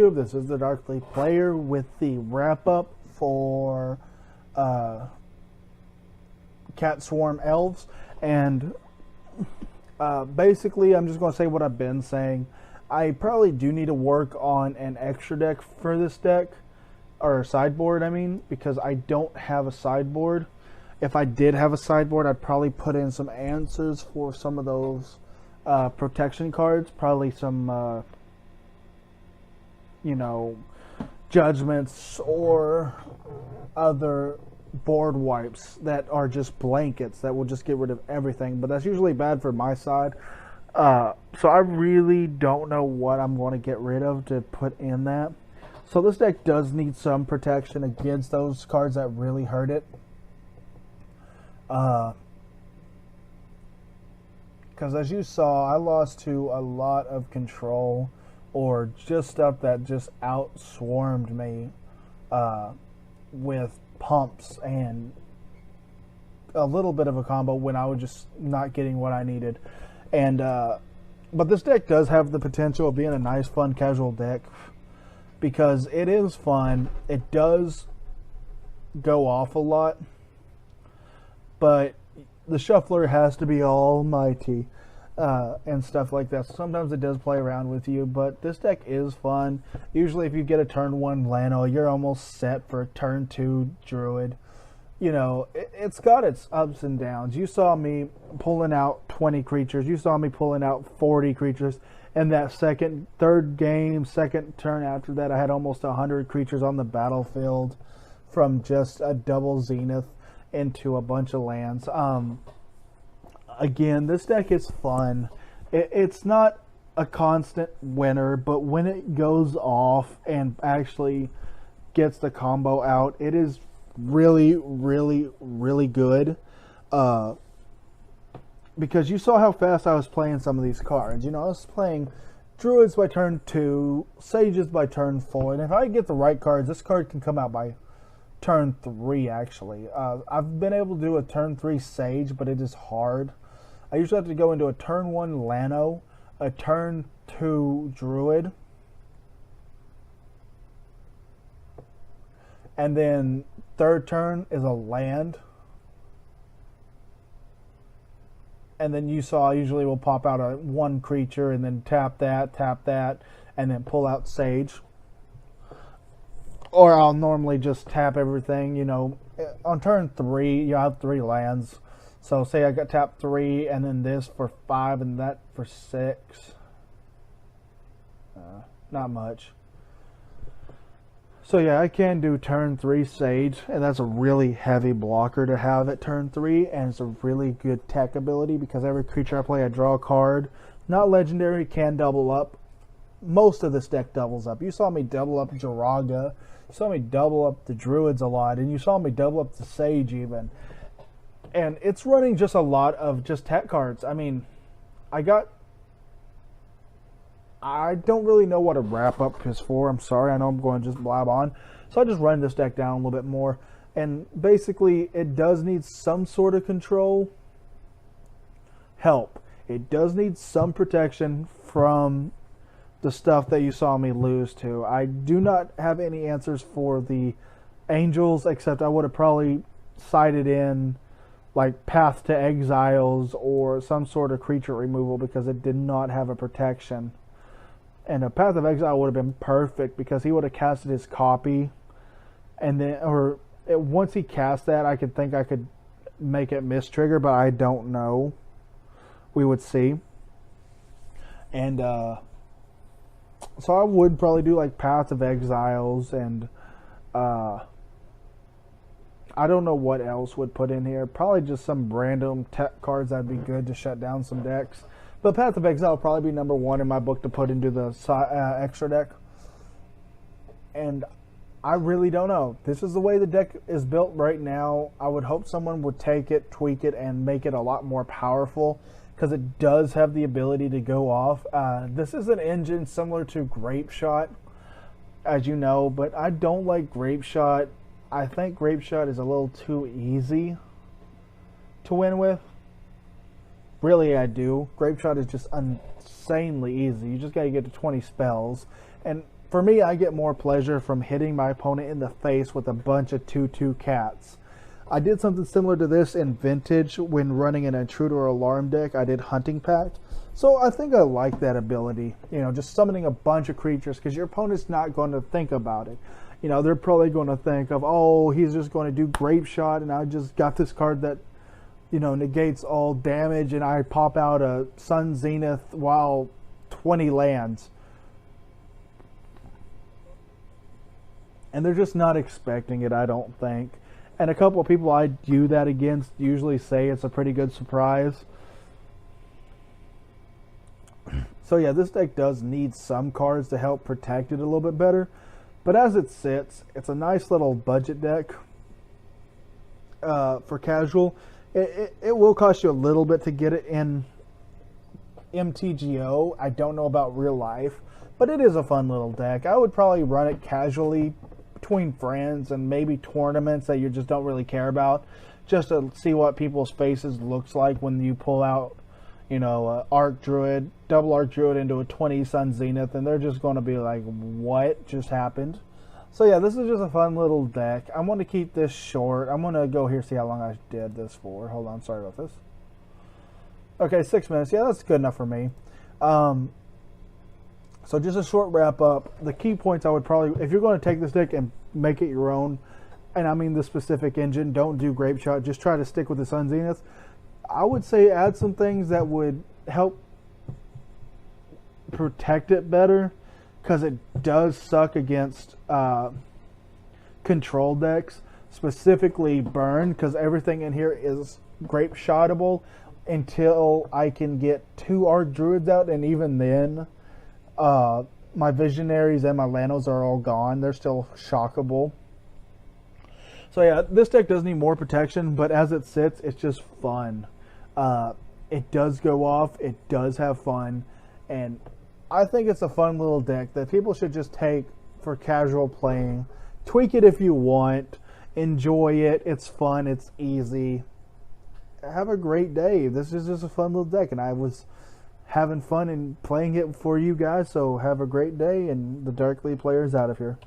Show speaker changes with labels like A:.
A: YouTube? This is the Darkly Player with the wrap-up for Cat Swarm Elves. And basically, I'm just going to say what I've been saying. I probably do need to work on an extra deck for this deck, or sideboard, I mean, because I don't have a sideboard. If I did have a sideboard, I'd probably put in some answers for some of those protection cards, probably some you know, judgments or other board wipes that are just blankets that will just get rid of everything, but that's usually bad for my side. So I really don't know what I'm going to get rid of to put in that. So this deck does need some protection against those cards that really hurt it. Because as you saw, I lost to a lot of control or just stuff that just out-swarmed me with pumps and a little bit of a combo when I was just not getting what I needed. And but this deck does have the potential of being a nice, fun, casual deck because it is fun. It does go off a lot, but the shuffler has to be almighty and stuff like that. Sometimes it does play around with you, but this deck is fun. Usually if you get a turn 1 Lano, you're almost set for a turn 2 Druid. You know, it's got its ups and downs. You saw me pulling out 20 creatures. You saw me pulling out 40 creatures. And that third turn after that, I had almost 100 creatures on the battlefield from just a double Zenith into a bunch of lands. Again, this deck is fun. It's not a constant winner, but when it goes off and actually gets the combo out, it is really, really, really good. Because you saw how fast I was playing some of these cards. You know, I was playing Druids by turn 2, Sages by turn 4, and if I get the right cards, this card can come out by turn 3 actually. I've been able to do a turn 3 Sage, but it is hard. I usually have to go into a turn 1 Lano, a turn 2 Druid, and then third turn is a land. And then you saw I usually will pop out a 1 creature and then tap that, and then pull out Sage. Or I'll normally just tap everything, you know. On turn 3, you have 3 lands. So say I got tap 3 and then this for 5 and that for 6. Not much. So yeah, I can do turn 3 Sage, and that's a really heavy blocker to have at turn 3, and it's a really good tech ability because every creature I play, I draw a card. Not legendary, can double up. Most of this deck doubles up. You saw me double up Jiraga. You saw me double up the Druids a lot, and you saw me double up the Sage even. And it's running just a lot of just tech cards. I mean, I don't really know what a wrap-up is for. I'm sorry. I know I'm going to just blab on. So I just run this deck down a little bit more. And basically, it does need some sort of control help. It does need some protection from the stuff that you saw me lose to. I do not have any answers for the Angels, except I would have probably sided in like Path to Exiles or some sort of creature removal because it did not have a protection. And a Path of Exile would have been perfect because he would have casted his copy, and then, once he cast that, I could make it miss trigger, but I don't know. We would see. And so I would probably do like Path of Exiles, and I don't know what else would put in here. Probably just some random tech cards that'd be good to shut down some decks. But Path of Exile will probably be number 1 in my book to put into the extra deck. And I really don't know. This is the way the deck is built right now. I would hope someone would take it, tweak it, and make it a lot more powerful, because it does have the ability to go off. This is an engine similar to Grape Shot, as you know, but I don't like Grape Shot. I think Grape Shot is a little too easy to win with. Really, I do. Grape Shot is just insanely easy. You just got to get to 20 spells. And For me, I get more pleasure from hitting my opponent in the face with a bunch of 2/2 cats. I did something similar to this in Vintage when running an Intruder Alarm deck. I did Hunting Pact. So I think I like that ability. You know, just summoning a bunch of creatures because your opponent's not going to think about it. You know, they're probably going to think of, oh, he's just going to do Grape Shot and I just got this card that, you know, negates all damage and I pop out a Sun Zenith while 20 lands. And they're just not expecting it, I don't think. And a couple of people I do that against usually say it's a pretty good surprise. So yeah, this deck does need some cards to help protect it a little bit better. But as it sits, it's a nice little budget deck for casual. It will cost you a little bit to get it in MTGO. I don't know about real life, but it is a fun little deck. I would probably run it casually between friends and maybe tournaments that you just don't really care about, just to see what people's faces looks like when you pull out, you know, Arc Druid, double Arc Druid into a 20 Sun Zenith, and they're just going to be like, what just happened? So yeah, this is just a fun little deck. I'm going to keep this short. I'm going to go here, see how long I did this for. Hold on, sorry about this. Okay, 6 minutes. Yeah, that's good enough for me. So just a short wrap up. The key points I would probably, if you're going to take this deck and make it your own, and I mean the specific engine, don't do Grape Shot, just try to stick with the Sun Zenith. I would say add some things that would help protect it better, because it does suck against control decks, specifically Burn, because everything in here is Grape Shotable until I can get 2 Arc Druids out, and even then, my Visionaries and my Lanos are all gone. They're still shockable. So yeah, this deck does need more protection, but as it sits, it's just fun. It does go off, it does have fun, and I think it's a fun little deck that people should just take for casual playing. Tweak it if you want. Enjoy it. It's fun. It's easy. Have a great day. This is just a fun little deck, and I was having fun and playing it for you guys, so have a great day, and the Dark League players out of here.